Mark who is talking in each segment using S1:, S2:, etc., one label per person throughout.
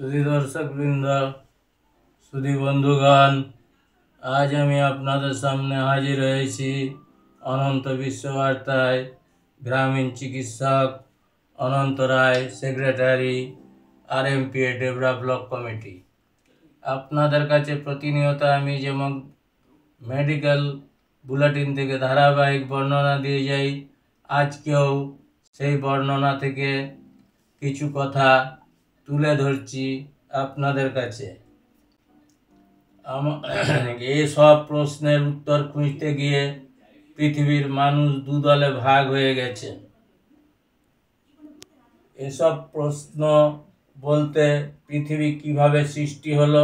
S1: सुधी दर्शकवृंद सुधी बंधुगण आज আমি আপনাদের সামনে হাজির হয়েছি অনন্ত বিশ্ববার্তায় গ্রামীণ চিকিৎসক অনন্ত রায় সেক্রেটারি আরএমপিএ ডেবরা ব্লক কমিটি। আপনাদের কাছে প্রতিনিয়ত আমি যেমন মেডিকেল বুলেটিন থেকে ধারাবাহিক বর্ণনা দিয়ে যাই, আজকেও সেই বর্ণনা থেকে কিছু কথা তুলে ধরছি আপনাদের কাছে। এসব প্রশ্নের উত্তর খুঁজতে গিয়ে পৃথিবীর মানুষ দুদলে ভাগ হয়ে গেছে। এসব প্রশ্ন বলতে পৃথিবী কিভাবে সৃষ্টি হলো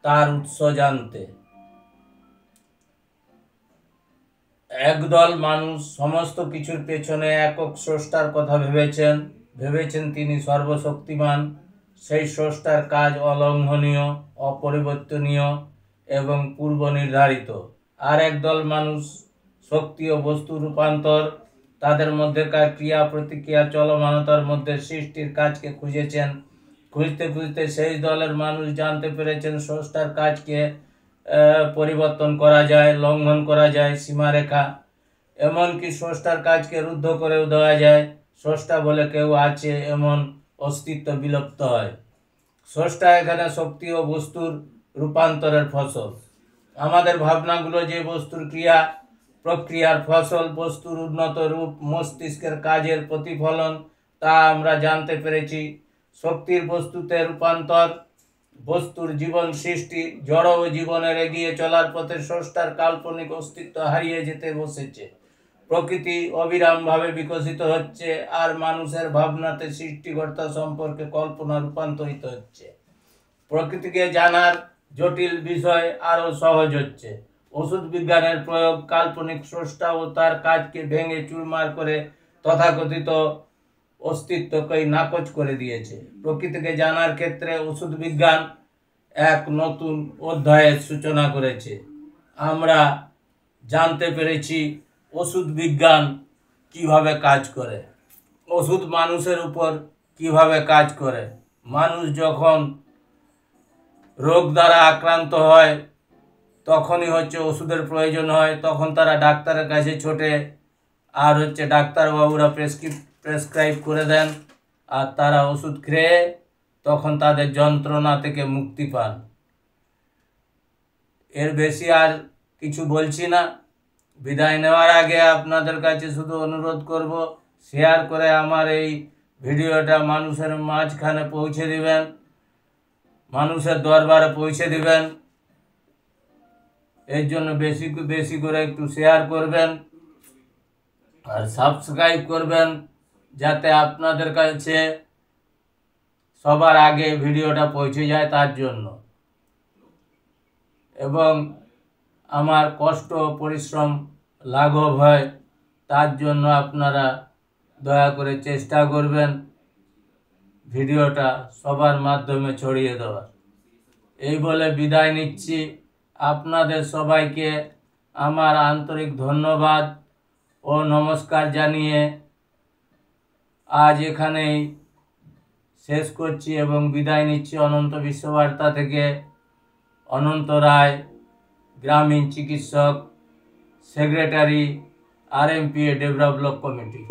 S1: তার উৎস জানতে। একদল মানুষ সমস্ত কিছুর পেছনে একক স্রষ্টার কথা ভেবেছেন তিনি সর্বশক্তিমান। সেই স্রষ্টার কাজ অলঙ্ঘনীয়, অপরিবর্তনীয় এবং পূর্ব নির্ধারিত। আর একদল মানুষ শক্তি ও বস্তু রূপান্তর, তাদের মধ্যেকার ক্রিয়া প্রতিক্রিয়া চলমানতার মধ্যে সৃষ্টির কাজকে খুঁজেছেন। খুঁজতে খুঁজতে সেই দলের মানুষ জানতে পেরেছেন স্রষ্টার কাজকে পরিবর্তন করা যায়, লঙ্ঘন করা যায় সীমারেখা, এমনকি স্রষ্টার কাজকে রুদ্ধ করেও দেওয়া যায়। স্রষ্টা বলে কেউ আছে এমন অস্তিত্ব বিলুপ্ত হয়। স্রষ্টা এখানে শক্তি ও বস্তুর রূপান্তরের ফসল। আমাদের ভাবনাগুলো যে বস্তুর ক্রিয়া প্রক্রিয়ার ফসল, বস্তুর উন্নত রূপ, মস্তিষ্কের কাজের প্রতিফলন, তা আমরা জানতে পেরেছি। শক্তির বস্তুতে রূপান্তর, বস্তুর জীবন সৃষ্টি, জড় ও জীবনের এগিয়ে চলার পথে স্রষ্টার কাল্পনিক অস্তিত্ব হারিয়ে যেতে বসেছে। প্রকৃতি অবিরামভাবে বিকশিত হচ্ছে, আর মানুষের ভাবনাতে সৃষ্টিকর্তা সম্পর্কে কল্পনা রূপান্তরিত হচ্ছে। প্রকৃতিকে জানার জটিল বিষয় আরও সহজ হচ্ছে। ওষুধ বিজ্ঞানের প্রয়োগ কাল্পনিক স্রষ্টা ও তার কাজকে ভেঙে চুরমার করে তথাকথিত অস্তিত্বকেই নাকচ করে দিয়েছে। প্রকৃতিকে জানার ক্ষেত্রে ওষুধ বিজ্ঞান এক নতুন অধ্যায়ের সূচনা করেছে। আমরা জানতে পেরেছি ওষুধ বিজ্ঞান কিভাবে কাজ করে, ওষুধ মানুষের উপর কিভাবে কাজ করে। মানুষ যখন রোগ দ্বারা আক্রান্ত হয় তখনই ওষুধের প্রয়োজন হয়, তখন তারা ডাক্তারের কাছে ছোটে, আর ডাক্তারবাবুরা প্রেসক্রাইব করে দেন, আর তারা ওষুধ খেয়ে তখন তাদের যন্ত্রণা থেকে মুক্তি পান। এর বেশি আর কিছু বলছি না। বিদায় নেওয়ার আগে আপনাদের কাছে শুধু অনুরোধ করব, শেয়ার করে আমার এই ভিডিওটা মানুষের মাঝখানে পৌঁছে দিবেন, মানুষের দরবারে পৌঁছে দিবেন। এর জন্য বেশি করে একটু শেয়ার করবেন আর সাবস্ক্রাইব করবেন, যাতে আপনাদের কাছে সবার আগে ভিডিওটা পৌঁছে যায় তার জন্য। এবং আমার কষ্ট পরিশ্রম লাঘব হয়, তার জন্য আপনারা দয়া করে চেষ্টা করবেন ভিডিওটা সবার মাধ্যমে ছড়িয়ে দেওয়ার। এই বলে বিদায় নিচ্ছি। আপনাদের সবাইকে আমার আন্তরিক ধন্যবাদ ও নমস্কার জানিয়ে আজ এখানেই শেষ করছি এবং বিদায় নিচ্ছি। অনন্ত বিশ্ববার্তা থেকে অনন্ত রায়, গ্রামীণ চিকিৎসক, সেক্রেটারি, আরএমপিএ ডেবরা ব্লক কমিটি।